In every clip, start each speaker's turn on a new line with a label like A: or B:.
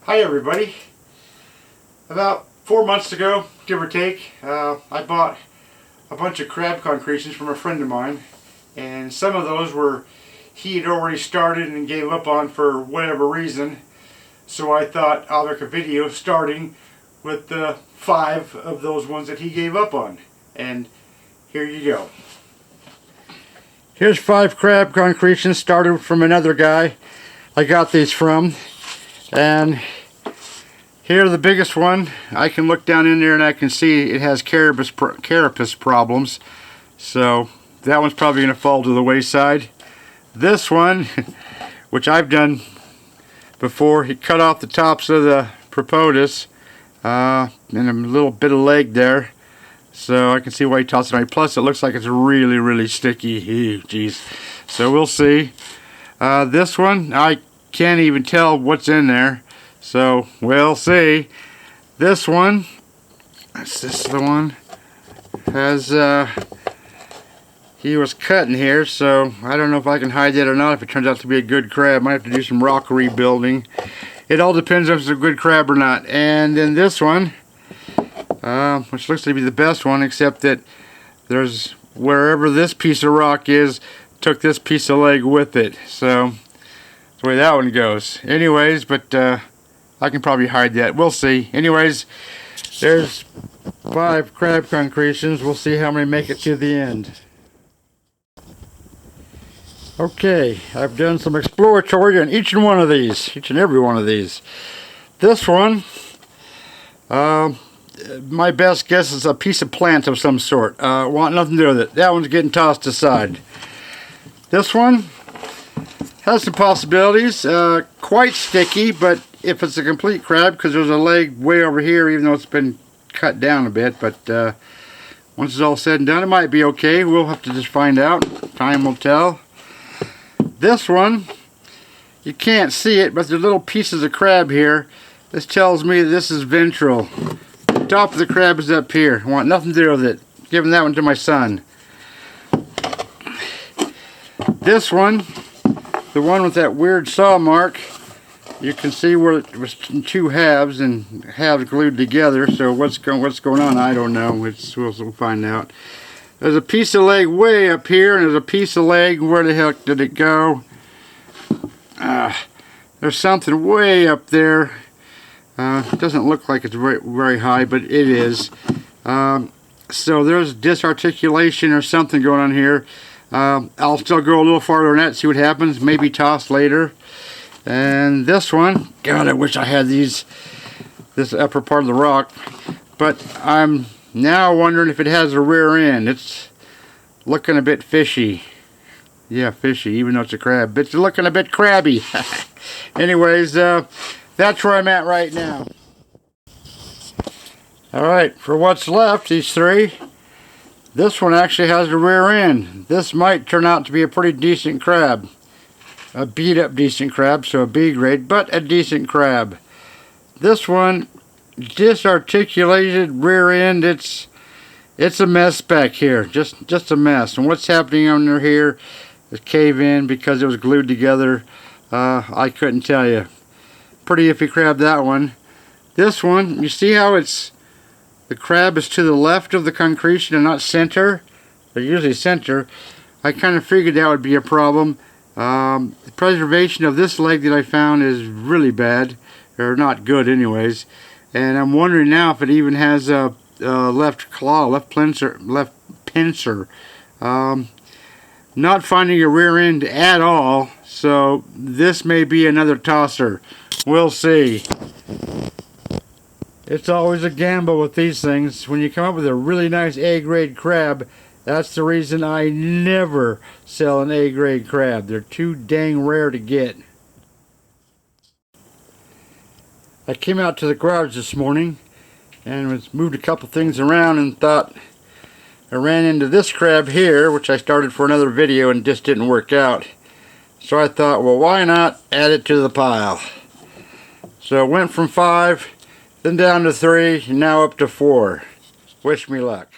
A: Hi everybody. About 4 months ago, give or take, I bought a bunch of crab concretions from a friend of mine, and some of those were he had already started and gave up on for whatever reason. So I thought I'll make a video starting with the 5 of those ones that he gave up on. And here you go. Here's 5 crab concretions started from another guy I got these from. And here the biggest one, I can look down in there and I can see it has carapace problems. So that one's probably going to fall to the wayside. This one, which I've done before, he cut off the tops of the propolis and a little bit of leg there. So I can see why he tossed it on. Plus it looks like it's really sticky. Ew, geez. So we'll see. This one, I can't even tell what's in there. So we'll see. This one, is this the one? Has he was cutting here, so I don't know if I can hide that or not. If it turns out to be a good crab, might have to do some rock rebuilding. It all depends if it's a good crab or not. And then this one, which looks to be the best one, except that there's wherever this piece of rock is, took this piece of leg with it. So that's the way that one goes. Anyways, but I can probably hide that. We'll see. Anyways, there's 5 crab concretions. We'll see how many make it to the end. Okay, I've done some exploratory on each and every one of these. This one, my best guess is a piece of plant of some sort. Want nothing to do with it. That one's getting tossed aside. This one has some possibilities. Quite sticky, but if it's a complete crab, because there's a leg way over here, even though it's been cut down a bit, but once it's all said and done, it might be okay. We'll have to just find out. Time will tell. This one, you can't see it, but there's little pieces of crab here. This tells me this is ventral. The top of the crab is up here. I want nothing to do with it. Giving that one to my son. This one, the one with that weird saw mark, you can see where it was in 2 halves and halves glued together. So what's going on? I don't know. We'll find out. There's a piece of leg way up here, and there's a piece of leg. Where the heck did it go? There's something way up there. It doesn't look like it's very high, but it is. So there's disarticulation or something going on here. I'll still go a little farther on that, see what happens. Maybe toss later. And this one, God, I wish I had this upper part of the rock. But I'm now wondering if it has a rear end. It's looking a bit fishy. Yeah, fishy, even though it's a crab. It's looking a bit crabby. Anyways, that's where I'm at right now. Alright, for what's left, these 3, this one actually has a rear end. This might turn out to be a pretty decent crab. A beat up decent crab, so a B grade, but a decent crab. This one, disarticulated rear end. It's a mess back here, just a mess. And what's happening under here is cave in because it was glued together. I couldn't tell you. Pretty iffy crab, that one. This one, you see how the crab is to the left of the concretion and not center? They're usually center. I kind of figured that would be a problem. The preservation of this leg that I found is really bad, or not good anyways. And I'm wondering now if it even has a left claw, left pincer. Not finding a rear end at all, so this may be another tosser. We'll see. It's always a gamble with these things. When you come up with a really nice A-grade crab, that's the reason I never sell an A-grade crab. They're too dang rare to get. I came out to the garage this morning and moved a couple things around and thought I ran into this crab here, which I started for another video and just didn't work out. So I thought, well, why not add it to the pile? So it went from 5, then down to 3, and now up to 4. Wish me luck.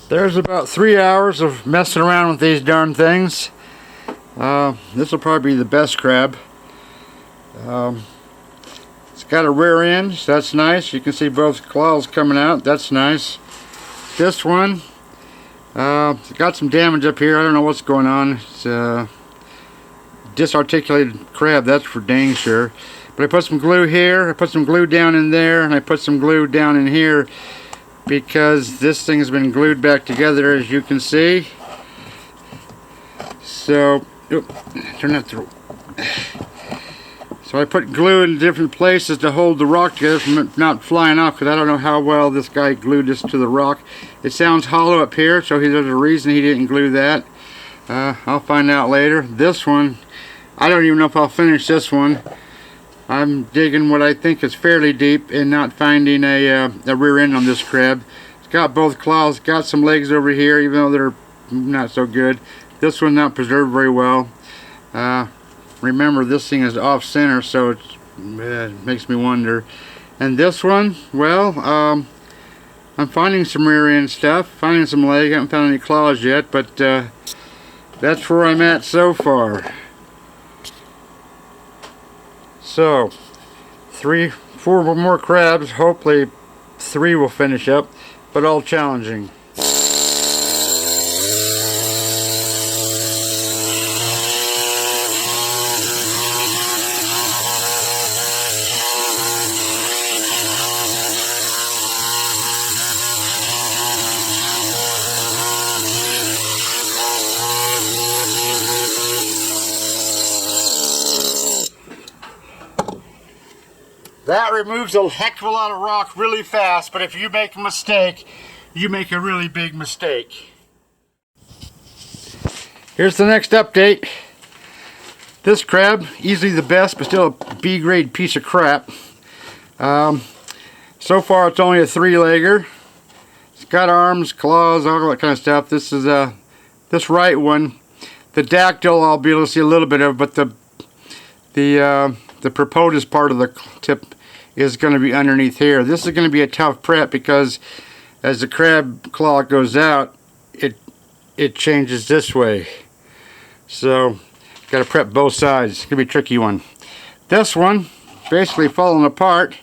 A: There's about 3 hours of messing around with these darn things. This will probably be the best crab. It's got a rear end, so that's nice. You can see both claws coming out. That's nice. This one, it's got some damage up here. I don't know what's going on. It's disarticulated crab, that's for dang sure. But I put some glue here, I put some glue down in there, and I put some glue down in here because this thing has been glued back together, as you can see. So, turn that through. So I put glue in different places to hold the rock together from it not flying off, because I don't know how well this guy glued this to the rock. It sounds hollow up here, so there's a reason he didn't glue that. I'll find out later. This one, I don't even know if I'll finish this one. I'm digging what I think is fairly deep and not finding a rear end on this crab. It's got both claws, got some legs over here, even though they're not so good. This one's not preserved very well. Remember, this thing is off center, so it makes me wonder. And this one, well, I'm finding some rear end stuff, finding some leg. I haven't found any claws yet, but that's where I'm at so far. So, 4 more crabs. Hopefully 3 will finish up, but all challenging. That removes a heck of a lot of rock really fast, but if you make a mistake, you make a really big mistake. Here's the next update. This crab, easily the best, but still a B-grade piece of crap. So far it's only a 3-legger. It's got arms, claws, all that kind of stuff. This is this right one. The dactyl I'll be able to see a little bit of, but the propotus part of the tip is going to be underneath here. This is going to be a tough prep because as the crab claw goes out, it changes this way. So got to prep both sides. It's going to be a tricky one. This one basically falling apart.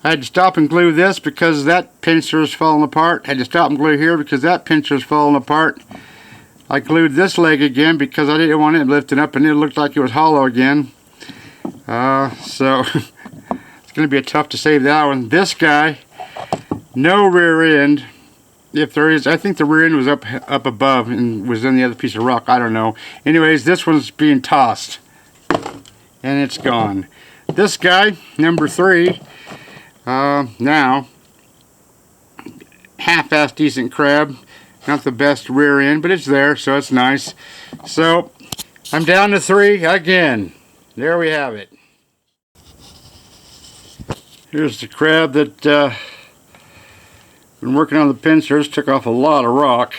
A: I had to stop and glue this because that pincer is falling apart. I had to stop and glue here because that pincer is falling apart. I glued this leg again because I didn't want it lifting up, and it looked like it was hollow again. So it's going to be tough to save that one. This guy, no rear end. If there is, I think the rear end was up above and was in the other piece of rock. I don't know. Anyways, this one's being tossed and it's gone. This guy, number 3, now half-ass decent crab. Not the best rear end, but it's there, so it's nice. So I'm down to 3 again. There we have it. Here's the crab that been working on the pincers, took off a lot of rock.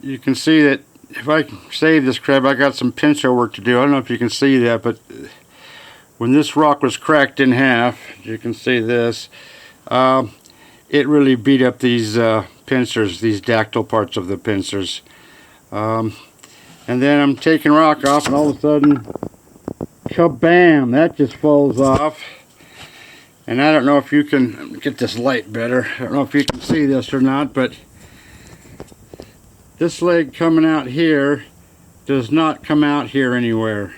A: You can see that if I save this crab, I got some pincer work to do. I don't know if you can see that, but when this rock was cracked in half, you can see this, it really beat up these pincers, these dactyl parts of the pincers. And then I'm taking rock off, and all of a sudden, kabam, that just falls off. And I don't know if you can get this light better. I don't know if you can see this or not, but this leg coming out here does not come out here anywhere.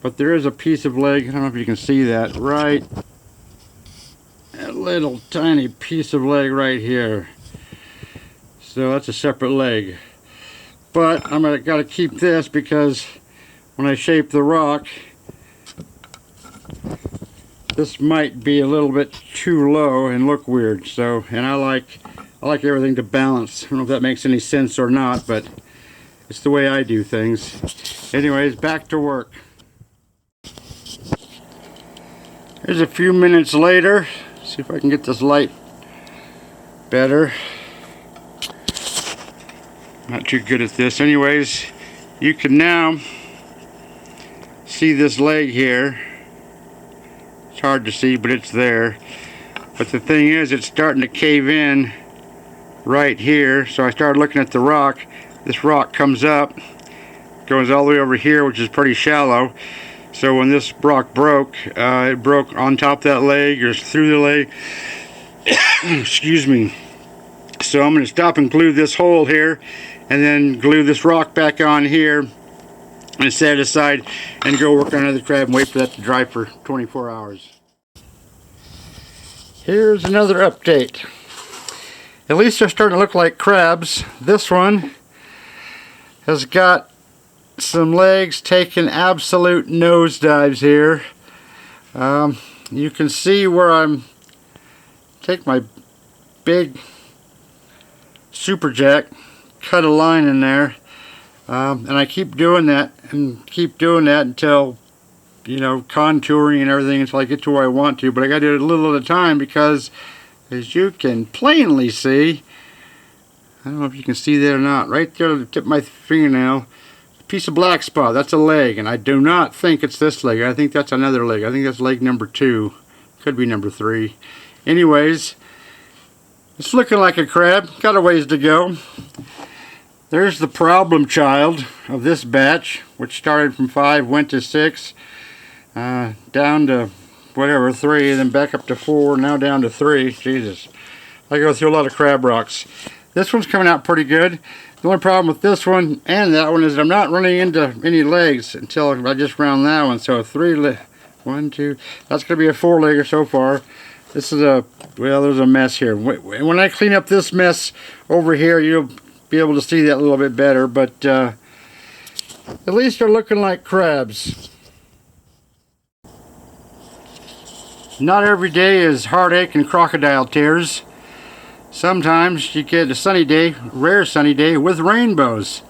A: But there is a piece of leg, I don't know if you can see that, right, a little tiny piece of leg right here. So that's a separate leg. But I'm got to keep this because when I shape the rock, this might be a little bit too low and look weird. So, and I like everything to balance. I don't know if that makes any sense or not, but it's the way I do things. Anyways, back to work. Here's a few minutes later. See if I can get this light better. Not too good at this. Anyways, you can now see this leg here. It's hard to see, but it's there. But the thing is, it's starting to cave in right here. So I started looking at the rock. This rock comes up, goes all the way over here, which is pretty shallow. So when this rock broke, it broke on top of that leg or through the leg. Excuse me. So I'm going to stop and glue this hole here, and then glue this rock back on here, and set it aside and go work on another crab and wait for that to dry for 24 hours. Here's another update. At least they're starting to look like crabs. This one has got some legs taking absolute nosedives here. You can see where I'm take my big super jack, cut a line in there, and I keep doing that until, you know, contouring and everything until I get to where I want to. But I got to do it a little at a time because, as you can plainly see, I don't know if you can see that or not, right there at the tip of my fingernail, a piece of black spot, that's a leg, and I do not think it's this leg. I think that's another leg. I think that's leg number 2. Could be number 3. Anyways, it's looking like a crab. Got a ways to go. There's the problem child of this batch, which started from 5, went to 6, down to whatever, 3, and then back up to 4, now down to 3. Jesus. I go through a lot of crab rocks. This one's coming out pretty good. The only problem with this one and that one is that I'm not running into any legs until I just round that one. So 1, 2, that's going to be a 4-legger so far. This is a, well, there's a mess here. When I clean up this mess over here, you'll be able to see that a little bit better, but at least they're looking like crabs. Not every day is heartache and crocodile tears. Sometimes you get a sunny day, rare sunny day, with rainbows.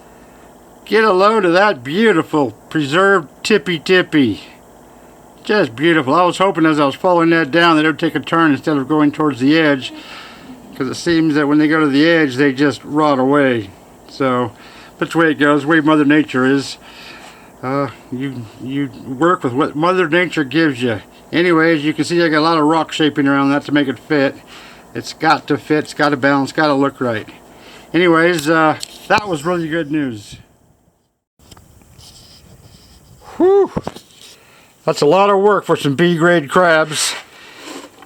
A: Get a load of that beautiful preserved tippy. Just beautiful. I was hoping as I was following that down that it would take a turn instead of going towards the edge, because it seems that when they go to the edge they just rot away. So that's the way it goes, the way Mother Nature is. You work with what Mother Nature gives you. Anyways, you can see I got a lot of rock shaping around that to make it fit. It's got to fit, it's got to balance, got to look right. Anyways, that was really good news. Whew! That's a lot of work for some B-grade crabs.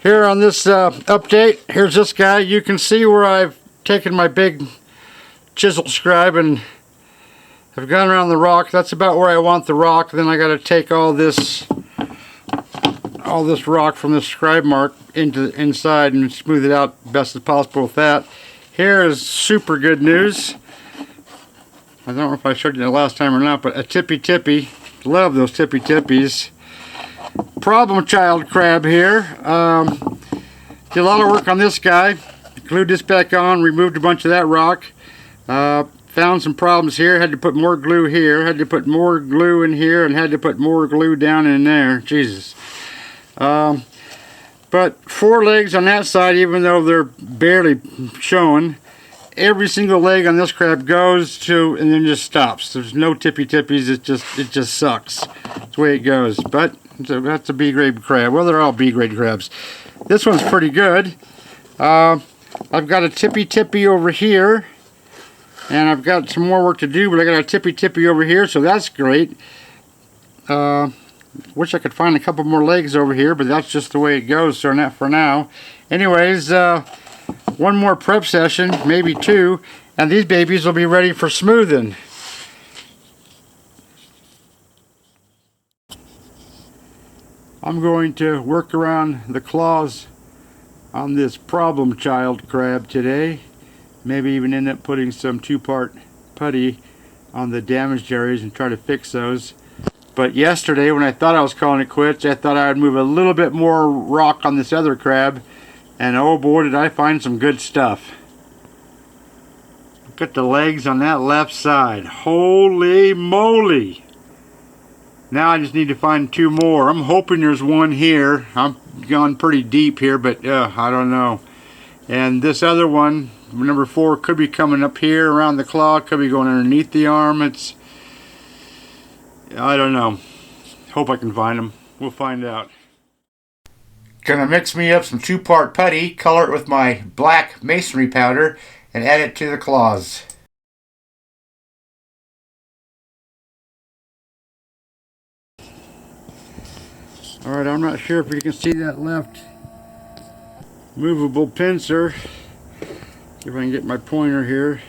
A: Here on this update, here's this guy. You can see where I've taken my big chisel scribe and have gone around the rock. That's about where I want the rock. Then I got to take all this rock from the scribe mark into the inside and smooth it out best as possible with that. Here is super good news. I don't know if I showed you the last time or not, but a tippy. Love those tippies. Problem child crab here. Did a lot of work on this guy. Glued this back on, removed a bunch of that rock. Found some problems here. Had to put more glue here. Had to put more glue in here, and had to put more glue down in there. Jesus. But 4 legs on that side, even though they're barely showing. Every single leg on this crab goes to and then just stops. There's no tippies. It just sucks. That's the way it goes. But that's a B-grade crab. Well, they're all B-grade crabs. This one's pretty good. I've got a tippy over here, and I've got some more work to do, but I got a tippy over here, so that's great. Wish I could find a couple more legs over here, but that's just the way it goes, so not for now. Anyways, one more prep session, maybe 2, and these babies will be ready for smoothing. I'm going to work around the claws on this problem child crab today. Maybe even end up putting some 2-part putty on the damaged areas and try to fix those. But yesterday, when I thought I was calling it quits, I thought I would move a little bit more rock on this other crab, and oh boy, did I find some good stuff. Look at the legs on that left side. Holy moly! Now I just need to find 2 more. I'm hoping there's one here. I'm gone pretty deep here, but I don't know. And this other one, number 4, could be coming up here around the claw, could be going underneath the arm. I don't know. Hope I can find them. We'll find out. Gonna mix me up some 2-part putty, color it with my black masonry powder, and add it to the claws. Alright, I'm not sure if you can see that left movable pincer. See if I can get my pointer here.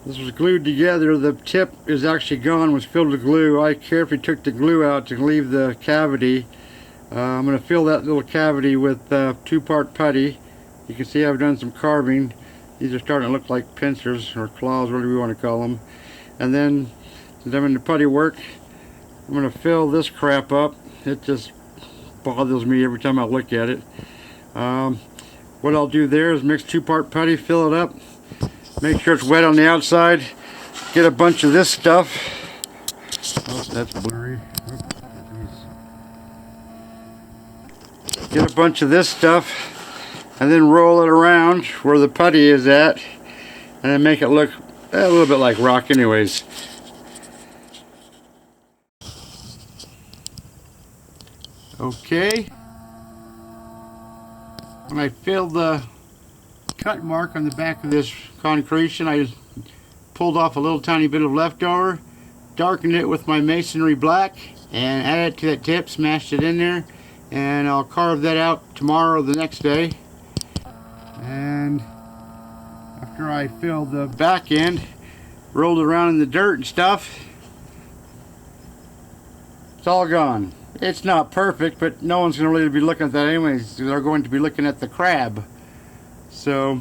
A: This was glued together. The tip is actually gone, was filled with glue. I carefully took the glue out to leave the cavity. I'm going to fill that little cavity with 2-part putty. You can see I've done some carving. These are starting to look like pincers or claws, whatever you want to call them. And then, since I'm in the putty work, I'm going to fill this crap up. It just bothers me every time I look at it. What I'll do there is mix 2-part putty, fill it up, make sure it's wet on the outside, get a bunch of this stuff. Oh, that's blurry. Get a bunch of this stuff and then roll it around where the putty is at and then make it look a little bit like rock anyways. Okay. When I filled the cut mark on the back of this concretion, I just pulled off a little tiny bit of leftover, darkened it with my masonry black, and added it to that tip, smashed it in there, and I'll carve that out tomorrow or the next day. And after I filled the back end, rolled it around in the dirt and stuff, it's all gone. It's not perfect, but no one's going to really be looking at that anyways. They're going to be looking at the crab. So,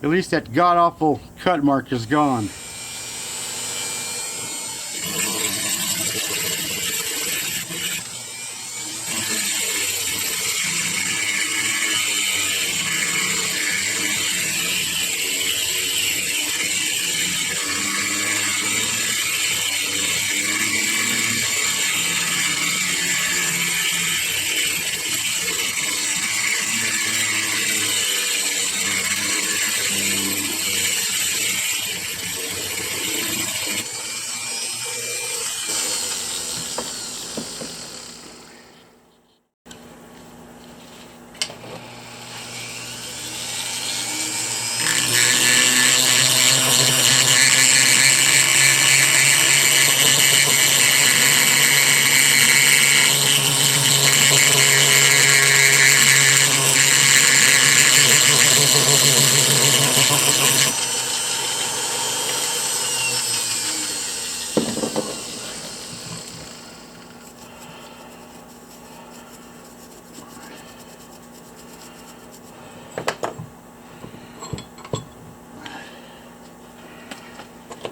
A: at least that god-awful cut mark is gone.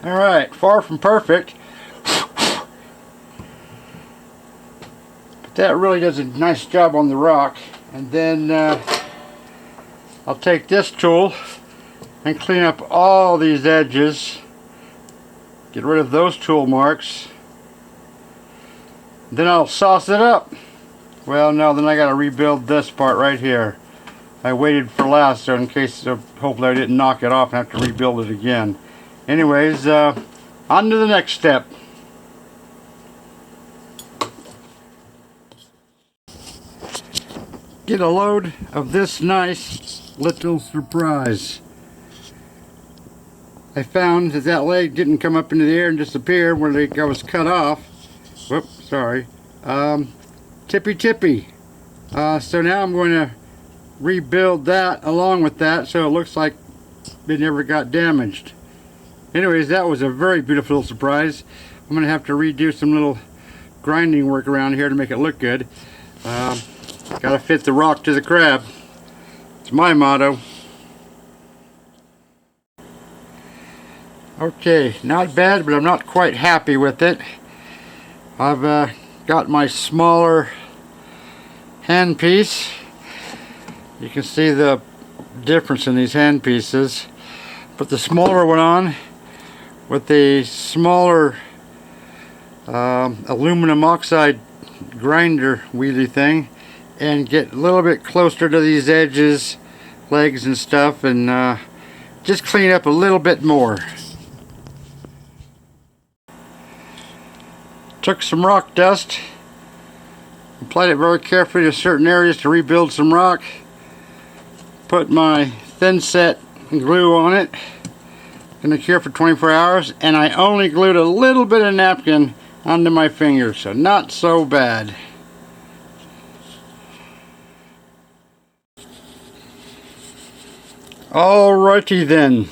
A: Alright, far from perfect, but that really does a nice job on the rock. And then I'll take this tool and clean up all these edges, get rid of those tool marks, then I'll sauce it up. Well, no, then I gotta rebuild this part right here. I waited for last so in case hopefully I didn't knock it off and have to rebuild it again. Anyways, on to the next step. Get a load of this nice little surprise. I found that that leg didn't come up into the air and disappear when it was cut off. Whoops, sorry. Tippy tippy. So now I'm going to rebuild that along with that so it looks like it never got damaged. Anyways, that was a very beautiful little surprise. I'm going to have to redo some little grinding work around here to make it look good. Gotta fit the rock to the crab. It's my motto. Okay, not bad, but I'm not quite happy with it. I've got my smaller handpiece. You can see the difference in these hand pieces. Put the smaller one on with the smaller aluminum oxide grinder wheelie thing and get a little bit closer to these edges, legs and stuff, and just clean up a little bit more. Took some rock dust, applied it very carefully to certain areas to rebuild some rock, put my thin set glue on it, gonna cure for 24 hours, and I only glued a little bit of napkin onto my fingers, so not so bad. Alrighty then.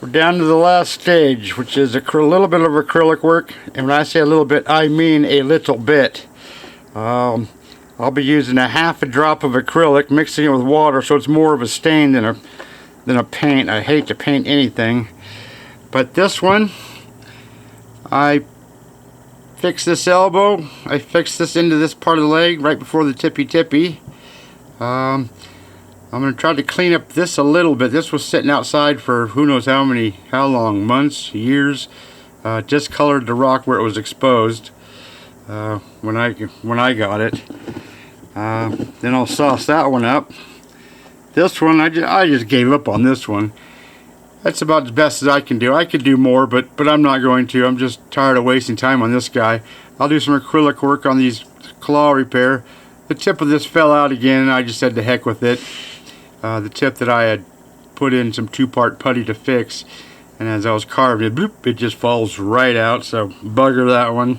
A: We're down to the last stage, which is a little bit of acrylic work. And when I say a little bit, I mean a little bit. I'll be using a half a drop of acrylic, mixing it with water, so it's more of a stain than a paint. I hate to paint anything, but this one, I fixed this elbow. I fixed this into this part of the leg right before the tippy. I'm going to try to clean up this a little bit. This was sitting outside for who knows how long, months, years. Discolored the rock where it was exposed when I got it. Then I'll sauce that one up. This one, I just gave up on this one. That's about as best as I can do. I could do more, but I'm not going to. I'm just tired of wasting time on this guy. I'll do some acrylic work on these claw repair. The tip of this fell out again, and I just said to heck with it. The tip that I had put in some 2-part putty to fix, and as I was carving it, bloop, it just falls right out, so bugger that one.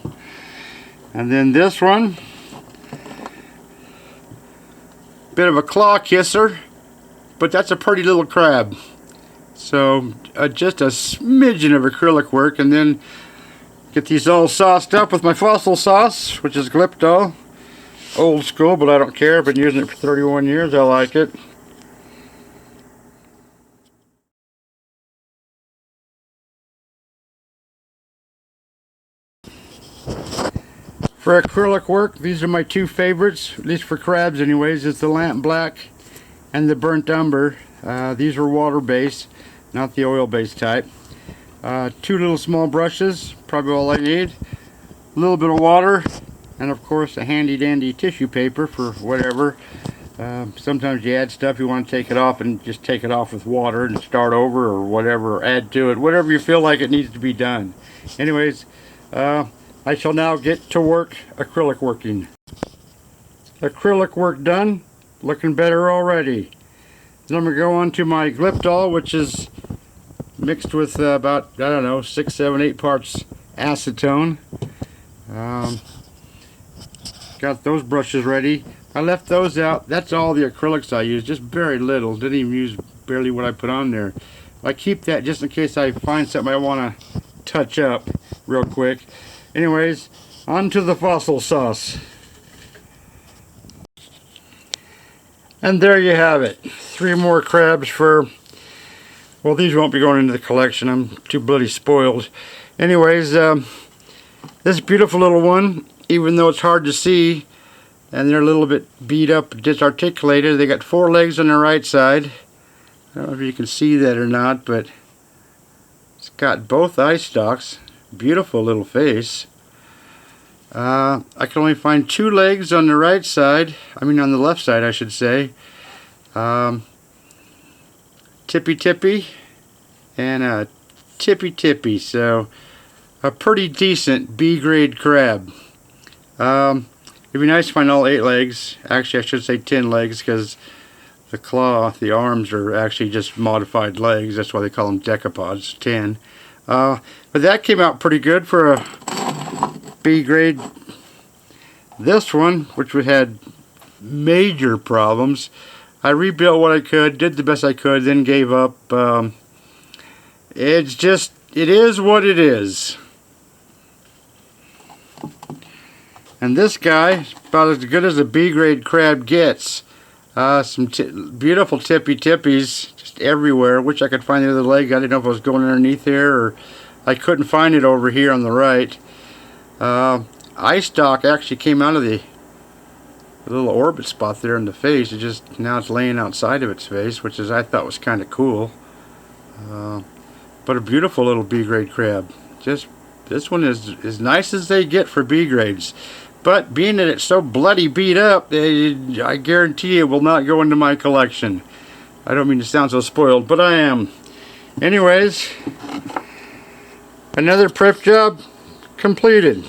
A: And then this one, bit of a claw kisser, but that's a pretty little crab. So just a smidgen of acrylic work, and then get these all sauced up with my fossil sauce, which is Glyptol. Old school, but I don't care. I've been using it for 31 years. I like it. For acrylic work, these are my two favorites, at least for crabs anyways. It's the lamp black and the burnt umber. These are water based, not the oil based type. 2 little small brushes, probably all I need. A little bit of water, and of course a handy dandy tissue paper for whatever. Sometimes you add stuff, you want to take it off, and just take it off with water and start over or whatever, or add to it, whatever you feel like it needs to be done. Anyways, I shall now get to work acrylic working. Acrylic work done, looking better already. Then I'm going to go on to my Glyptol, which is mixed with about, I don't know, 6, 7, 8 parts acetone. Got those brushes ready. I left those out. That's all the acrylics I used, just very little. Didn't even use barely what I put on there. I keep that just in case I find something I want to touch up real quick. Anyways, on to the fossil sauce. And there you have it. 3 more crabs for, well, these won't be going into the collection. I'm too bloody spoiled. Anyways, this beautiful little one, even though it's hard to see, and they're a little bit beat up, disarticulated, they got 4 legs on the right side. I don't know if you can see that or not, but it's got both eye stalks. Beautiful little face. I can only find 2 legs on the right side. I mean on the left side, I should say. Tippy and a tippy. So a pretty decent B-grade crab. It'd be nice to find all 8 legs. Actually, I should say 10 legs, because the claw, the arms are actually just modified legs. That's why they call them decapods. 10. But that came out pretty good for a B grade. This one, which we had major problems, I rebuilt what I could, did the best I could, then gave up. It is what it is. And this guy is about as good as a B grade crab gets. Some beautiful tippies just everywhere. Wish I could find the other leg. I didn't know if it was going underneath here, or I couldn't find it over here on the right. Eye stalk actually came out of the little orbit spot there in the face. Now it's laying outside of its face, which I thought was kind of cool. But a beautiful little B grade crab. This one is as nice as they get for B grades. But being that it's so bloody beat up, I guarantee it will not go into my collection. I don't mean to sound so spoiled, but I am. Anyways, another prep job completed.